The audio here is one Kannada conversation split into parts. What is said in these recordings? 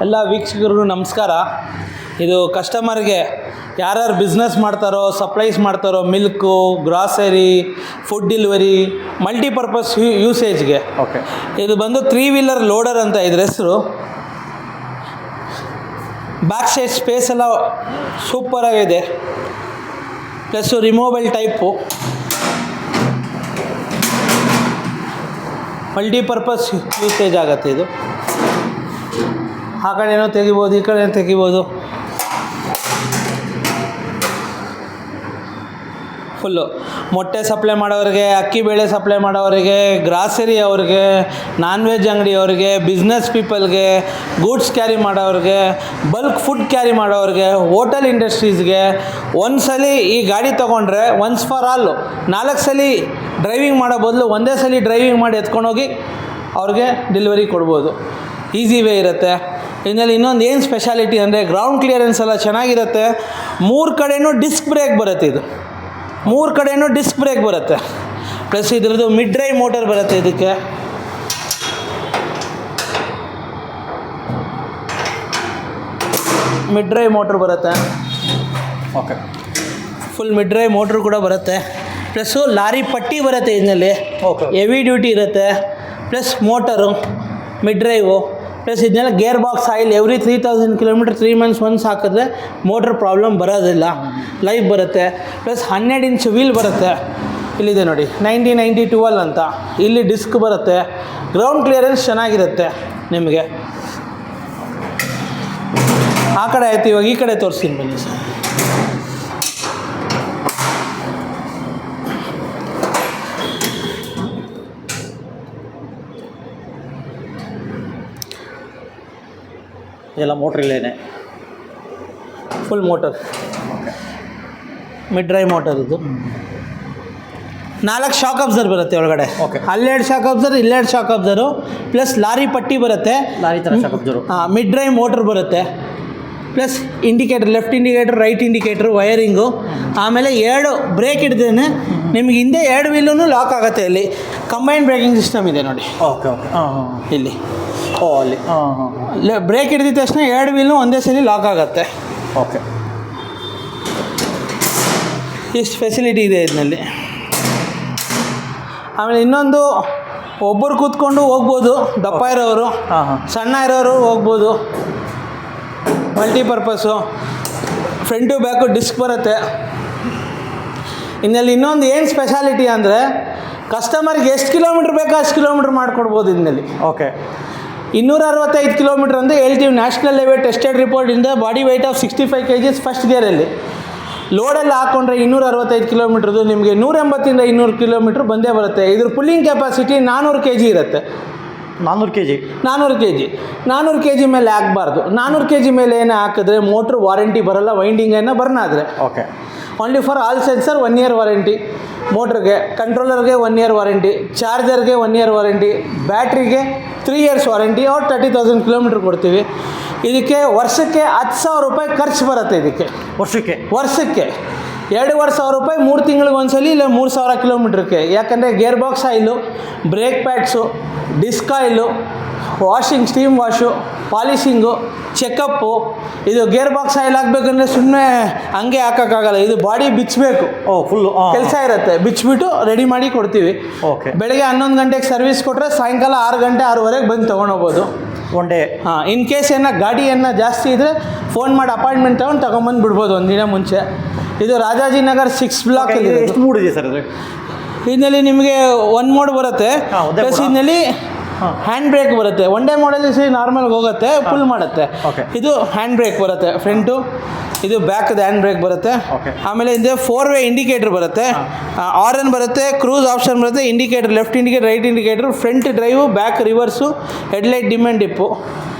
ಎಲ್ಲ ವೀಕ್ಷಕರಿಗೂ ನಮಸ್ಕಾರ. ಇದು ಕಸ್ಟಮರ್ಗೆ ಯಾರ್ಯಾರು ಬಿಸ್ನೆಸ್ ಮಾಡ್ತಾರೋ, ಸಪ್ಲೈಸ್ ಮಾಡ್ತಾರೋ, milk, grocery, food delivery, multipurpose ಯೂಸೇಜ್ಗೆ. ಓಕೆ. ಇದು ಬಂದು 3 ವೀಲರ್ ಲೋಡರ್ ಅಂತ ಇದ್ರ ಹೆಸರು. ಬ್ಯಾಕ್ ಸೈಡ್ ಸ್ಪೇಸ್ ಎಲ್ಲ ಸೂಪರಾಗಿದೆ, plus removable type, multipurpose usage ಆಗುತ್ತೆ. ಇದು ಆ ಕಡೆನೂ ತೆಗಿಬೋದು, ಈ ಕಡೆ ತೆಗಿಬೋದು. ಫುಲ್ಲು ಮೊಟ್ಟೆ ಸಪ್ಲೈ ಮಾಡೋರಿಗೆ, ಅಕ್ಕಿ ಬೇಳೆ ಸಪ್ಲೈ ಮಾಡೋರಿಗೆ, ಗ್ರಾಸರಿ ಅವ್ರಿಗೆ, ನಾನ್ ವೆಜ್ ಅಂಗಡಿಯವ್ರಿಗೆ, ಬಿಸ್ನೆಸ್ ಪೀಪಲ್ಗೆ, ಗೂಡ್ಸ್ ಕ್ಯಾರಿ ಮಾಡೋರಿಗೆ, ಬಲ್ಕ್ ಫುಡ್ ಕ್ಯಾರಿ ಮಾಡೋರಿಗೆ, ಹೋಟೆಲ್ ಇಂಡಸ್ಟ್ರೀಸ್ಗೆ. ಒಂದು ಸಲ ಈ ಗಾಡಿ ತೊಗೊಂಡ್ರೆ ಒನ್ಸ್ ಫಾರ್ ಆಲ್ 4 ಸಲ ಡ್ರೈವಿಂಗ್ ಮಾಡೋ ಬದಲು ಒಂದೇ ಸಲ ಡ್ರೈವಿಂಗ್ ಮಾಡಿ ಎತ್ಕೊಂಡೋಗಿ ಅವ್ರಿಗೆ ಡೆಲಿವರಿ ಕೊಡ್ಬೋದು. ಈಸಿ ವೇ ಇರುತ್ತೆ. ಇದರಲ್ಲಿ ಇನ್ನೊಂದು ಏನು ಸ್ಪೆಷಾಲಿಟಿ ಅಂದರೆ ಗ್ರೌಂಡ್ ಕ್ಲಿಯರೆನ್ಸ್ ಎಲ್ಲ ಚೆನ್ನಾಗಿರುತ್ತೆ. 3 ಕಡೆಯೂ ಡಿಸ್ಕ್ ಬ್ರೇಕ್ ಬರುತ್ತೆ. ಇದು 3 ಕಡೆಯೂ ಡಿಸ್ಕ್ ಬ್ರೇಕ್ ಬರುತ್ತೆ. ಪ್ಲಸ್ ಇದ್ರದ್ದು ಮಿಡ್ ಡ್ರೈವ್ ಮೋಟರ್ ಬರುತ್ತೆ. ಇದಕ್ಕೆ ಮಿಡ್ ಡ್ರೈವ್ ಮೋಟ್ರ್ ಬರುತ್ತೆ. Okay. Full mid drive motor ಕೂಡ ಬರುತ್ತೆ. ಪ್ಲಸ್ಸು ಲಾರಿ ಪಟ್ಟಿ ಬರುತ್ತೆ ಇದರಲ್ಲಿ. ಓಕೆ. ಹೆವಿ ಡ್ಯೂಟಿ ಇರುತ್ತೆ. Plus motor, mid drive, plus ಇದನ್ನೆಲ್ಲ gear box oil every 3000 kilometre 3 months once ಹಾಕಿದ್ರೆ ಮೋಟ್ರ್ ಪ್ರಾಬ್ಲಮ್ ಬರೋದಿಲ್ಲ, ಲೈವ್ ಬರುತ್ತೆ. ಪ್ಲಸ್ 12 ಇಂಚ್ ವೀಲ್ ಬರುತ್ತೆ. ಇಲ್ಲಿದೆ ನೋಡಿ 90/90/12 ಅಂತ. ಇಲ್ಲಿ ಡಿಸ್ಕ್ ಬರುತ್ತೆ. ಗ್ರೌಂಡ್ ಕ್ಲಿಯರೆನ್ಸ್ ಚೆನ್ನಾಗಿರುತ್ತೆ ನಿಮಗೆ. ಆ ಕಡೆ ಆಯ್ತು, ಇವಾಗ ಈ ಕಡೆ ತೋರಿಸ್ತೀನಿ ಬನ್ನಿ ಸರ್. ಇದೆಲ್ಲ ಮೋಟ್ರ್ ಇಲ್ಲೇನೆ, full motor, mid drive motor. ಇದು 4 ಶಾಕ್ ಅಬ್ಸರ್ ಬರುತ್ತೆ ಒಳಗಡೆ. ಓಕೆ. ಅಲ್ಲೆರಡು ಶಾಕ್ ಅಬ್ಸರ್, ಇಲ್ಲೆರಡು ಶಾಕ್ ಅಬ್ಸರು, ಪ್ಲಸ್ ಲಾರಿ ಪಟ್ಟಿ ಬರುತ್ತೆ. ಲಾರಿ ಥರ shock absorber. Mid drive motor ಬರುತ್ತೆ. Plus indicator, left indicator, right indicator, wiring. ಆಮೇಲೆ 2 ಬ್ರೇಕ್ ಹಿಡ್ದೇನೆ ನಿಮ್ಗೆ ಹಿಂದೆ 2 ವೀಲೂ ಲಾಕ್ ಆಗುತ್ತೆ. ಇಲ್ಲಿ ಕಂಬೈನ್ಡ್ ಬ್ರೇಕಿಂಗ್ ಸಿಸ್ಟಮ್ ಇದೆ ನೋಡಿ. ಓಕೆ. ಓಕೆ. ಹಾಂ. ಇಲ್ಲಿ ಅಲ್ಲಿ. ಹಾಂ. ಬ್ರೇಕ್ ಹಿಡಿದ ತಕ್ಷಣ 2 ವೀಲು ಒಂದೇ ಸಲ ಲಾಕ್ ಆಗುತ್ತೆ. ಓಕೆ. ಇಷ್ಟು ಫೆಸಿಲಿಟಿ ಇದೆ ಇದರಲ್ಲಿ. ಆಮೇಲೆ ಇನ್ನೊಂದು, ಒಬ್ಬರು ಕೂತ್ಕೊಂಡು ಹೋಗ್ಬೋದು, ದಪ್ಪ ಇರೋರು, ಸಣ್ಣ ಇರೋರು ಹೋಗ್ಬೋದು. ಮಲ್ಟಿಪರ್ಪಸ್ಸು, ಫ್ರಂಟು ಬ್ಯಾಕು ಡಿಸ್ಕ್ ಬರುತ್ತೆ. ಇನ್ನಲ್ಲಿ ಇನ್ನೊಂದು ಏನು ಸ್ಪೆಷಾಲಿಟಿ ಅಂದರೆ ಕಸ್ಟಮರ್ಗೆ ಎಷ್ಟು ಕಿಲೋಮೀಟ್ರ್ ಬೇಕೋ ಅಷ್ಟು ಕಿಲೋಮೀಟ್ರ್ ಮಾಡಿಕೊಡ್ಬೋದು ಇದರಲ್ಲಿ. ಓಕೆ. 265 ಕಿಲೋಮೀಟ್ರ್ ಅಂತ ಹೇಳ್ತೀವಿ. ನ್ಯಾಷನಲ್ ಹೈವೇ ಟೆಸ್ಟೆಡ್ ರಿಪೋರ್ಟಿಂದ body weight of 65 kg first ಗೇರಲ್ಲಿ. ಲೋಡೆಲ್ಲ ಹಾಕ್ಕೊಂಡ್ರೆ 265 ಕಿಲೋಮೀಟ್ರದ್ದು ನಿಮಗೆ 180 ಇಂದ 200 ಕಿಲೋಮೀಟ್ರ್ ಬಂದೇ ಬರುತ್ತೆ. ಇದ್ರ ಪುಲ್ಲಿಂಗ್ ಕೆಪಾಸಿಟಿ 400 kg ಇರುತ್ತೆ. 400 kg. 400 kg. 400 kg ಮೇಲೆ ಹಾಕಬಾರ್ದು. 400 kg ಮೇಲೆ ಏನೇ ಹಾಕಿದ್ರೆ ಮೋಟ್ರ್ ವಾರಂಟಿ ಬರೋಲ್ಲ, ವೈಂಡಿಂಗನ್ನು ಬರ್ನ್ ಆದರೆ. Okay. Only for all sensor 1 year warranty. ಮೋಟ್ರಿಗೆ, ಕಂಟ್ರೋಲರ್ಗೆ 1 year ವಾರಂಟಿ, ಚಾರ್ಜರ್ಗೆ 1 year ವಾರಂಟಿ, ಬ್ಯಾಟ್ರಿಗೆ 3 years ವಾರಂಟಿ. ಅವ್ರು 30,000 ಕಿಲೋಮೀಟ್ರ್ ಕೊಡ್ತೀವಿ. ಇದಕ್ಕೆ ವರ್ಷಕ್ಕೆ 10,000 ರೂಪಾಯಿ ಖರ್ಚು ಬರುತ್ತೆ. ಇದಕ್ಕೆ ವರ್ಷಕ್ಕೆ 2,500 ರೂಪಾಯಿ 3 ತಿಂಗಳಿಗೆ ಒಂದ್ಸಲಿ, ಇಲ್ಲ 3,000 ಕಿಲೋಮೀಟ್ರಿಗೆ. ಯಾಕಂದರೆ gear box oil, brake pads, disc oil, washing, steam wash, polishing, checkup. ಇದು ಗೇರ್ ಬಾಕ್ಸ್ ಆಯಿಲ್ ಹಾಕ್ಬೇಕಂದ್ರೆ ಸುಮ್ಮನೆ ಹಂಗೆ ಹಾಕೋಕ್ಕಾಗಲ್ಲ. ಇದು ಬಾಡಿ ಬಿಚ್ಚಬೇಕು. ಫುಲ್ಲು ಕೆಲಸ ಇರುತ್ತೆ. ಬಿಚ್ಚಿಬಿಟ್ಟು ರೆಡಿ ಮಾಡಿ ಕೊಡ್ತೀವಿ. ಓಕೆ. ಬೆಳಗ್ಗೆ 11 ಗಂಟೆಗೆ ಸರ್ವಿಸ್ ಕೊಟ್ಟರೆ ಸಾಯಂಕಾಲ 6 ಗಂಟೆ 6:30 ಬಂದು ತೊಗೊಂಡೋಗ್ಬೋದು. One day. ಹಾಂ. ಇನ್ ಕೇಸ್ ಗಾಡಿಯನ್ನು ಜಾಸ್ತಿ ಇದ್ದರೆ ಫೋನ್ ಮಾಡಿ ಅಪಾಯಿಂಟ್ಮೆಂಟ್ ತೊಗೊಂಬಂದು ಬಿಡ್ಬೋದು ಒಂದಿನ ಮುಂಚೆ. ಇದು ರಾಜಾಜಿನಗರ್ 6 ಬ್ಲಾಕ್. ಎಷ್ಟು ಮೂಡ್ ಇದೆ ಸರ್ ಇದು? ಇದರಲ್ಲಿ ನಿಮಗೆ 1 ಮೋಡ್ ಬರುತ್ತೆ. ಪ್ಲಸ್ ಇದರಲ್ಲಿ ಹ್ಯಾಂಡ್ ಬ್ರೇಕ್ ಬರುತ್ತೆ. 1 day ಮೋಡಲ್ಲಿ ನಾರ್ಮಲ್ಗೆ ಹೋಗುತ್ತೆ, ಫುಲ್ ಮಾಡುತ್ತೆ. ಇದು ಹ್ಯಾಂಡ್ ಬ್ರೇಕ್ ಬರುತ್ತೆ ಫ್ರಂಟು, ಇದು ಬ್ಯಾಕ್ದು ಹ್ಯಾಂಡ್ ಬ್ರೇಕ್ ಬರುತ್ತೆ. ಆಮೇಲೆ ಇದು 4-way ಇಂಡಿಕೇಟರ್ ಬರುತ್ತೆ, ಆರನ್ ಬರುತ್ತೆ, ಕ್ರೂಸ್ ಆಪ್ಷನ್ ಬರುತ್ತೆ, indicator, left indicator, right indicator, front drive, back rivers, headlight dim and dip,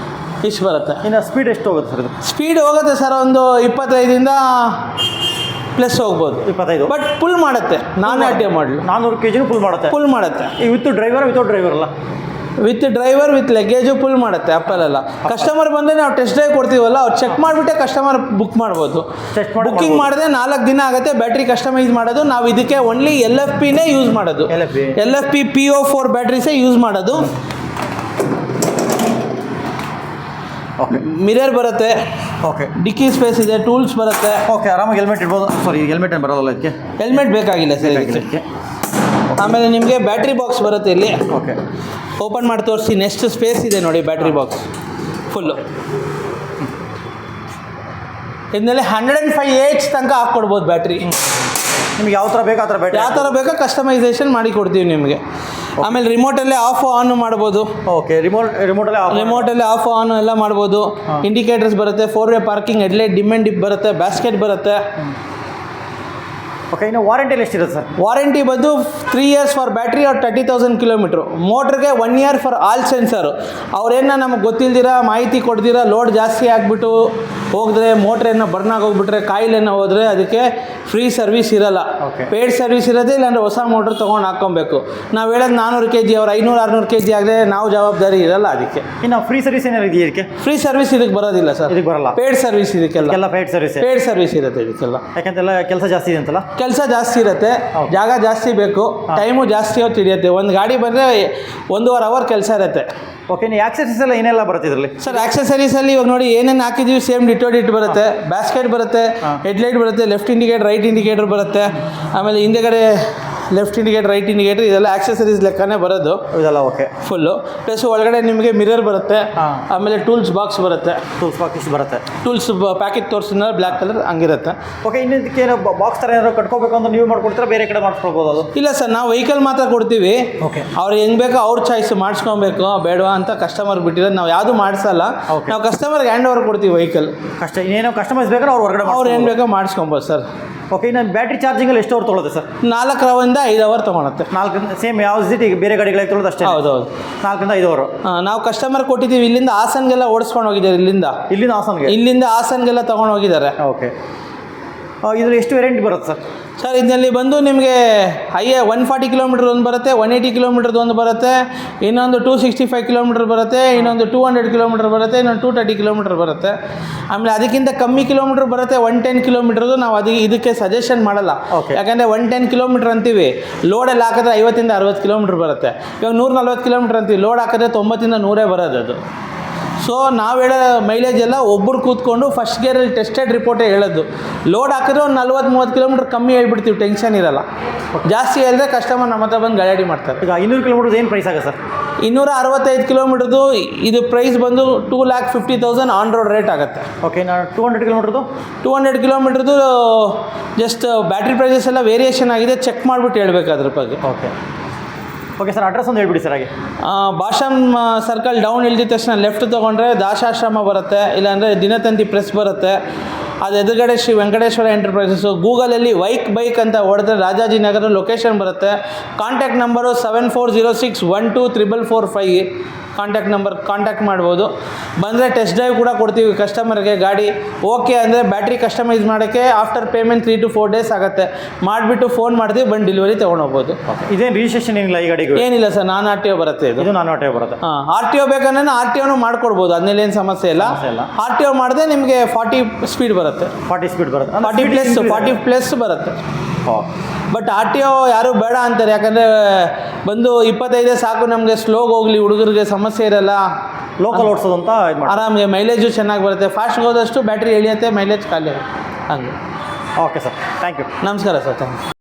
ಇಷ್ಟು ಬರುತ್ತೆ. ಇನ್ನು ಸ್ಪೀಡ್ ಎಷ್ಟು ಹೋಗುತ್ತೆ ಸರ್ ಇದು? ಸ್ಪೀಡ್ ಹೋಗುತ್ತೆ ಸರ್ ಒಂದು 25ಇಂದ ಪ್ಲಸ್ ಹೋಗ್ಬೋದು. 25. ಬಟ್ ಫುಲ್ ಮಾಡುತ್ತೆ. ನಾನ್ ಆರ್ ಮಾಡಲು 400 kg ಫುಲ್ ಮಾಡುತ್ತೆ. ವಿತ್ ಡ್ರೈವರ್, ವಿತೌಟ್ ಡ್ರೈವರ್ ಅಲ್ಲ? With driver, with luggage full ಮಾಡುತ್ತೆ. ಅಪ್ಪಲೆಲ್ಲ ಕಸ್ಟಮರ್ ಬಂದರೆ ನಾವು ಟೆಸ್ಟ್ ಡ್ರೈವ್ ಕೊಡ್ತೀವಲ್ಲ, ಅವ್ರು ಚೆಕ್ ಮಾಡಿಬಿಟ್ಟೆ ಕಸ್ಟಮರ್ ಬುಕ್ ಮಾಡ್ಬೋದು. ಬುಕ್ಕಿಂಗ್ ಮಾಡಿದ್ರೆ 4 ದಿನ ಆಗುತ್ತೆ. ಬ್ಯಾಟ್ರಿ ಕಸ್ಟಮೈಸ್ ಮಾಡೋದು ನಾವು ಇದಕ್ಕೆ ಓನ್ಲಿ LFPನೇ ಯೂಸ್ ಮಾಡೋದು. LFP PO4 ಬ್ಯಾಟ್ರೀಸೇ ಯೂಸ್ ಮಾಡೋದು. ಓಕೆ ಮಿರರ್ ಬರುತ್ತೆ, ಓಕೆ ಡಿಕ್ಕಿ ಸ್ಪೇಸ್ ಇದೆ, ಟೂಲ್ಸ್ ಬರುತ್ತೆ. ಓಕೆ ಆರಾಮಾಗಿ ಹೆಲ್ಮೆಟ್ ಇಡ್ಬೋದು. ಸಾರಿ ಹೆಲ್ಮೆಟ್ ಏನು ಬರೋಲ್ಲ ಇದಕ್ಕೆ. ಹೆಲ್ಮೆಟ್ ಬೇಕಾಗಿಲ್ಲ ಸರ್ ಇದಕ್ಕೆ. ಆಮೇಲೆ ನಿಮಗೆ ಬ್ಯಾಟ್ರಿ ಬಾಕ್ಸ್ ಬರುತ್ತೆ ಇಲ್ಲಿ. ಓಕೆ ಓಪನ್ ಮಾಡಿ ತೋರಿಸಿ. ನೆಕ್ಸ್ಟ್ ಸ್ಪೇಸ್ ಇದೆ ನೋಡಿ ಬ್ಯಾಟ್ರಿ ಬಾಕ್ಸ್ ಫುಲ್ಲು. ಇದರಲ್ಲಿ 105 H ತನಕ ಹಾಕ್ಕೊಡ್ಬೋದು ಬ್ಯಾಟ್ರಿ. ನಿಮ್ಗೆ ಯಾವ ಥರ ಬೇಕು ಆ ಥರ ಬ್ಯಾಟ್ರಿ ಯಾವ ಥರ ಬೇಕೋ ಕಸ್ಟಮೈಸೇಷನ್ ಮಾಡಿ ಕೊಡ್ತೀವಿ ನಿಮಗೆ. ಆಮೇಲೆ ರಿಮೋಟಲ್ಲೇ ಆಫ್ ಆನ್ ಮಾಡ್ಬೋದು. ಓಕೆ ರಿಮೋಟಲ್ಲೇ ಆಫ್ ಆನ್ ಎಲ್ಲ ಮಾಡ್ಬೋದು. ಇಂಡಿಕೇಟರ್ಸ್ ಬರುತ್ತೆ, 4-ವೇ parking, headlight, dim and dip ಬರುತ್ತೆ, ಬ್ಯಾಸ್ಕೆಟ್ ಬರುತ್ತೆ. ಓಕೆ ಇನ್ನು ವಾರಂಟಿಯಲ್ಲಿ ಎಷ್ಟಿರುತ್ತೆ ಸರ್? ವಾರಂಟಿ ಬಂದು 3 years for battery or 30,000 kilometer. ಮೋಟ್ರಿಗೆ 1 year ಫಾರ್ ಆಲ್ ಸೆನ್ಸರು. ಅವ್ರೇನ ನಮಗೆ ಗೊತ್ತಿಲ್ದಿರ ಮಾಹಿತಿ ಕೊಡ್ದಿರ ಲೋಡ್ ಜಾಸ್ತಿ ಆಗಿಬಿಟ್ಟು ಹೋಗಿದ್ರೆ ಮೋಟ್ರೇನೋ ಬರ್ನ್ ಆಗೋಗ್ಬಿಟ್ರೆ ಕಾಯಿಲೆನೋ ಹೋದರೆ ಅದಕ್ಕೆ ಫ್ರೀ ಸರ್ವಿಸ್ ಇರಲ್ಲ. ಪೇಯ್ಡ್ ಸರ್ವಿಸ್ ಇರೋದೇ, ಇಲ್ಲಾಂದರೆ ಹೊಸ ಮೋಟ್ರ್ ತೊಗೊಂಡು ಹಾಕ್ಕೊಬೇಕು. ನಾವು ಹೇಳೋದು 400 kg, ಅವ್ರು 500-600 kg ಆದರೆ ನಾವು ಜವಾಬ್ದಾರಿ ಇರಲ್ಲ ಅದಕ್ಕೆ. ಇನ್ನು ಫ್ರೀ ಸರ್ವಿಸ್ ಏನಾದ್ರು ಇದೆಯಾ ಇದಕ್ಕೆ? ಫ್ರೀ ಸರ್ವಿಸ್ ಇದಕ್ಕೆ ಬರೋದಿಲ್ಲ ಸರ್. ಇದಕ್ಕೆ ಬರಲ್ಲ. ಪೇಯ್ಡ್ ಸರ್ವಿಸ್ ಇದಕ್ಕೆಲ್ಲ ಪೇಯ್ಡ್ ಸರ್ವಿಸ್. ಪೇಯ್ಡ್ ಸರ್ವಿಸ್ ಇರುತ್ತೆ ಇದಕ್ಕೆಲ್ಲ. ಯಾಕಂತೆಲ್ಲ ಕೆಲಸ ಜಾಸ್ತಿ ಇದೆ ಅಂತಲ್ಲ? ಕೆಲಸ ಜಾಸ್ತಿ ಇರುತ್ತೆ, ಜಾಗ ಜಾಸ್ತಿ ಬೇಕು, ಟೈಮು ಜಾಸ್ತಿ ಹೊತ್ತು ಹಿಡಿಯುತ್ತೆ. ಒಂದು ಗಾಡಿ ಬಂದರೆ 1.5 hour ಕೆಲಸ ಇರುತ್ತೆ. ಓಕೆ ಇನ್ನು ಆಕ್ಸೆಸರೀಸ್ ಎಲ್ಲ ಏನೆಲ್ಲ ಬರುತ್ತೆ ಇದರಲ್ಲಿ ಸರ್? ಆಕ್ಸೆಸರೀಸಲ್ಲಿ ಇವಾಗ ನೋಡಿ ಏನೇನು ಹಾಕಿದ್ದೀವಿ ಸೇಮ್ ಡಿಟ್ ಬರುತ್ತೆ. ಬ್ಯಾಸ್ಕೆಟ್ ಬರುತ್ತೆ, ಹೆಡ್ಲೈಟ್ ಬರುತ್ತೆ, ಲೆಫ್ಟ್ ಇಂಡಿಕೇಟರ್, ರೈಟ್ ಇಂಡಿಕೇಟರ್ ಬರುತ್ತೆ. ಆಮೇಲೆ ಹಿಂದೆಗಡೆ ಲೆಫ್ಟ್ ಇಂಡಿಕೇಟರ್, ರೈಟ್ ಇಂಡಿಕೇಟರ್, ಇದೆಲ್ಲ ಆಕ್ಸೆಸರೀಸ್ ಲೆಕ್ಕನೇ ಬರೋದು ಇದೆಲ್ಲ. Okay full. ಪ್ಲಸ್ ಒಳಗಡೆ ನಿಮಗೆ ಮಿರರ್ ಬರುತ್ತೆ. ಆಮೇಲೆ ಟೂಲ್ಸ್ ಬಾಕ್ಸ್ ಬರುತ್ತೆ. ಟೂಲ್ಸ್ ಬಾಕ್ಸ್ ಬರುತ್ತೆ. ಟೂಲ್ಸ್ ಪ್ಯಾಕೆಟ್ ತೋರಿಸಿದ್ರೆ ಬ್ಲ್ಯಾಕ್ ಕಲರ್ ಹಂಗಿರುತ್ತೆ. ಓಕೆ ಇನ್ನು ಇದಕ್ಕೆ ಬಾಕ್ಸ್ ಥರ ಏನಾದ್ರು ಕಟ್ಕೋಬೇಕು ಅಂತ ನೀವು ಮಾಡ್ಕೊಡ್ತೀರಾ, ಬೇರೆ ಕಡೆ ಮಾಡಿಸ್ಕೊಳ್ಬೋದು ಅದು? ಇಲ್ಲ ಸರ್, ನಾವು ವೆಹಿಕಲ್ ಮಾತ್ರ ಕೊಡ್ತೀವಿ. ಓಕೆ ಅವ್ರು ಹೆಂಗೆ ಬೇಕೋ ಅವ್ರ ಚಾಯ್ಸ್ ಮಾಡಿಸ್ಕೊಬೇಕು ಬೇಡವಾ ಅಂತ ಕಸ್ಟಮರ್ ಬಿಟ್ಟಿರೋದು. ನಾವು ಯಾವುದು ಮಾಡಿಸಲ್ಲ. ನಾವು ಕಸ್ಟಮರ್ಗೆ ಹ್ಯಾಂಡ್ ಓವರ್ ಕೊಡ್ತೀವಿ ವೆಹಿಕಲ್. ಇನ್ನೇನೋ ಕಸ್ಟಮೈಸ್ ಬೇಕಾದ್ರೆ ಅವ್ರು ಹೊರಗಡೆ ಅವ್ರು ಏನು ಬೇಕೋ ಮಾಡಿಸ್ಕೊಬೋದು ಸರ್. ಓಕೆ ಇನ್ನು ಬ್ಯಾಟ್ರಿ ಚಾರ್ಜಿಂಗಲ್ಲಿ ಎಷ್ಟು ಅವರ್ ತೊಗೊಳುತ್ತೆ ಸರ್? 4 5 hour ತೊಗೊಳುತ್ತೆ. 4 ಸೇಮ್ ಯಾವ ಈಗ ಬೇರೆ ಗಾಡಿಗಳಿಗೆ ತೊಗೊಳ್ಳೋದು ಅಷ್ಟೇ? ಹೌದೌದು, 4 5 ಅವರ್. ನಾವು ಕಸ್ಟಮರ್ ಕೊಟ್ಟಿದ್ದೀವಿ. ಇಲ್ಲಿಂದ ಹಾಸನ್ಗೆಲ್ಲ ಓಡಿಸ್ಕೊಂಡು ಹೋಗಿದ್ದಾರೆ. ಇಲ್ಲಿಂದ ಹಾಸನ್ಗೆಲ್ಲ ತೊಗೊಂಡು ಹೋಗಿದ್ದಾರೆ. ಓಕೆ ಇದರಲ್ಲಿ ಎಷ್ಟು ವೇರಿಯಂಟ್ ಬರುತ್ತೆ ಸರ್? ಸರ್ ಇದರಲ್ಲಿ ಬಂದು ನಿಮಗೆ 140 km ಒಂದು ಬರುತ್ತೆ, 180 km ಒಂದು ಬರುತ್ತೆ, ಇನ್ನೊಂದು 265 km ಬರುತ್ತೆ, ಇನ್ನೊಂದು 200 km ಬರುತ್ತೆ, ಇನ್ನೊಂದು 230 km ಬರುತ್ತೆ. ಆಮೇಲೆ ಅದಕ್ಕಿಂತ ಕಮ್ಮಿ ಕಿಲೋಮೀಟ್ರ್ ಬರುತ್ತೆ 110 km. ನಾವು ಇದಕ್ಕೆ ಸಜೆಷನ್ ಮಾಡಲ್ಲ. ಯಾಕಂದರೆ 110 km ಅಂತೀವಿ, ಲೋಡಲ್ಲಿ ಹಾಕಿದ್ರೆ 50-60 km ಬರುತ್ತೆ. ಇವಾಗ 140 km ಅಂತೀವಿ, ಲೋಡ್ ಹಾಕಿದ್ರೆ 90-100 ಬರೋದು ಅದು. ಸೊ ನಾವು ಹೇಳೋ ಮೈಲೇಜ್ ಎಲ್ಲ ಒಬ್ಬರು ಕೂತ್ಕೊಂಡು ಫಸ್ಟ್ ಗೇರಲ್ಲಿ ಟೆಸ್ಟೆಡ್ ರಿಪೋರ್ಟೇ ಹೇಳೋದು. ಲೋಡ್ ಹಾಕಿದ್ರೆ ಒಂದು 40-30 km ಕಮ್ಮಿ ಹೇಳ್ಬಿಡ್ತೀವಿ, ಟೆನ್ಷನ್ ಇರಲ್ಲ. ಜಾಸ್ತಿ ಹೇಳಿದ್ರೆ ಕಸ್ಟಮರ್ ನಮ್ಮ ಹತ್ರ ಬಂದು ಗಾಡಿ ಮಾಡ್ತಾರೆ. ಈಗ 200 km ಏನು ಪ್ರೈಸ್ ಆಗುತ್ತೆ ಸರ್? 265 km ಇದು ಪ್ರೈಸ್ ಬಂದು 2,50,000 ಆನ್ ರೋಡ್ ರೇಟ್ ಆಗುತ್ತೆ. ಓಕೆ ನಾನು 200 km ಜಸ್ಟ್ ಬ್ಯಾಟ್ರಿ ಪ್ರೈಸಸ್ ಎಲ್ಲ ವೇರಿಯೇಷನ್ ಆಗಿದೆ, ಚೆಕ್ ಮಾಡಿಬಿಟ್ಟು ಹೇಳ್ಬೇಕು ಅದ್ರ ಬಗ್ಗೆ. ಓಕೆ ಸರ್, ಅಡ್ರೆಸ್ ಒಂದು ಹೇಳ್ಬಿಡಿ ಸರ್. ಹಾಗೆ ಭಾಷಮ್ ಸರ್ಕಲ್ ಡೌನ್ ಇಳಿದ ತಕ್ಷಣ ಲೆಫ್ಟ್ ತೊಗೊಂಡ್ರೆ ದಾಸಾಶ್ರಮ ಬರುತ್ತೆ, ಇಲ್ಲಾಂದರೆ ದಿನತಂತಿ ಪ್ರೆಸ್ ಬರುತ್ತೆ. ಅದು ಎದುರುಗಡೆ ಶ್ರೀ ವೆಂಕಟೇಶ್ವರ ಎಂಟರ್ಪ್ರೈಸಸ್ಸು. ಗೂಗಲಲ್ಲಿ ಬೈಕ್ ಅಂತ ಹೊಡೆದ್ರೆ ರಾಜಾಜಿನಗರ ಲೊಕೇಶನ್ ಬರುತ್ತೆ. ಕಾಂಟ್ಯಾಕ್ಟ್ ನಂಬರು 7406124445 ಕಾಂಟ್ಯಾಕ್ಟ್ ಮಾಡ್ಬೋದು. ಬಂದರೆ ಟೆಸ್ಟ್ ಡ್ರೈವ್ ಕೂಡ ಕೊಡ್ತೀವಿ ಕಸ್ಟಮರ್ಗೆ. ಗಾಡಿ ಓಕೆ ಅಂದರೆ ಬ್ಯಾಟ್ರಿ ಕಸ್ಟಮೈಸ್ ಮಾಡೋಕ್ಕೆ ಆಫ್ಟರ್ ಪೇಮೆಂಟ್ 3 to 4 days ಆಗುತ್ತೆ. ಮಾಡಿಬಿಟ್ಟು ಫೋನ್ ಮಾಡ್ತೀವಿ, ಬಂದು ಡೆಲಿವರಿ ತೊಗೊಂಡೋಗ್ಬೋದು. ಇದೇನು ರಿಜಿಸ್ಟ್ರೇಷನ್ ಏನಿಲ್ಲ ಈ ಗಾಡಿಗೆ? ಏನಿಲ್ಲ ಸರ್, ನಾನ್ RTO ಬರುತ್ತೆ. ಇದು ನಾನ್ RTO ಬರುತ್ತೆ. RTO ಬೇಕಂದ್ರೆ RTOನು ಮಾಡ್ಕೊಡ್ಬೋದು, ಅದನ್ನೇನು ಏನು ಸಮಸ್ಯೆ ಇಲ್ಲ. RTO ಮಾಡಿದ್ರೆ ನಿಮಗೆ 40 ಸ್ಪೀಡ್ ಬರುತ್ತೆ. 40 ಸ್ಪೀಡ್ ಬರುತ್ತೆ, 40+ ಬರುತ್ತೆ. ಬಟ್ RTO ಯಾರು ಬೇಡ ಅಂತಾರೆ, ಯಾಕಂದರೆ ಬಂದು 25 ಸಾಕು ನಮಗೆ, ಸ್ಲೋಗೆ ಹೋಗಲಿ, ಹುಡುಗರಿಗೆ ಸಮಸ್ಯೆ ಇರಲ್ಲ, ಲೋಕಲ್ ಓಡಿಸೋದು ಅಂತ ಆರಾಮಿಗೆ ಮೈಲೇಜು ಚೆನ್ನಾಗಿ ಬರುತ್ತೆ. ಫಾಸ್ಟ್ ಹೋದಷ್ಟು ಬ್ಯಾಟ್ರಿ ಎಳಿಯುತ್ತೆ, ಮೈಲೇಜ್ ಖಾಲಿ ಆಗುತ್ತೆ ಹಂಗೆ. Okay sir, thank you. ನಮಸ್ಕಾರ ಸರ್, ಥ್ಯಾಂಕ್ ಯು.